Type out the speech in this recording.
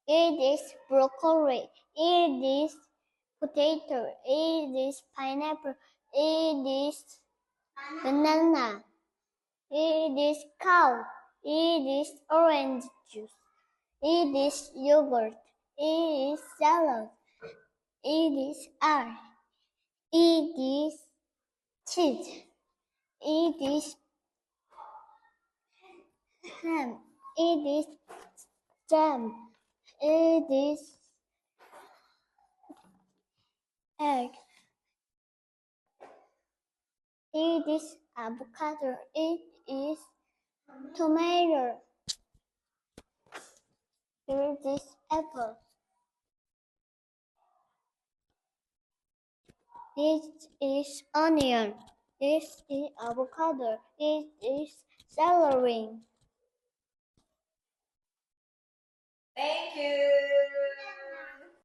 It is broccoli. It is potato. It is pineapple. It is banana. It is cow. It is orange juice. It is yogurt. It is salad. It is egg. It is cheese. It is ham. It is jam. It is egg. It is avocado. It is tomato. It is apple. It is onion. This is avocado. It is celery. Thank you.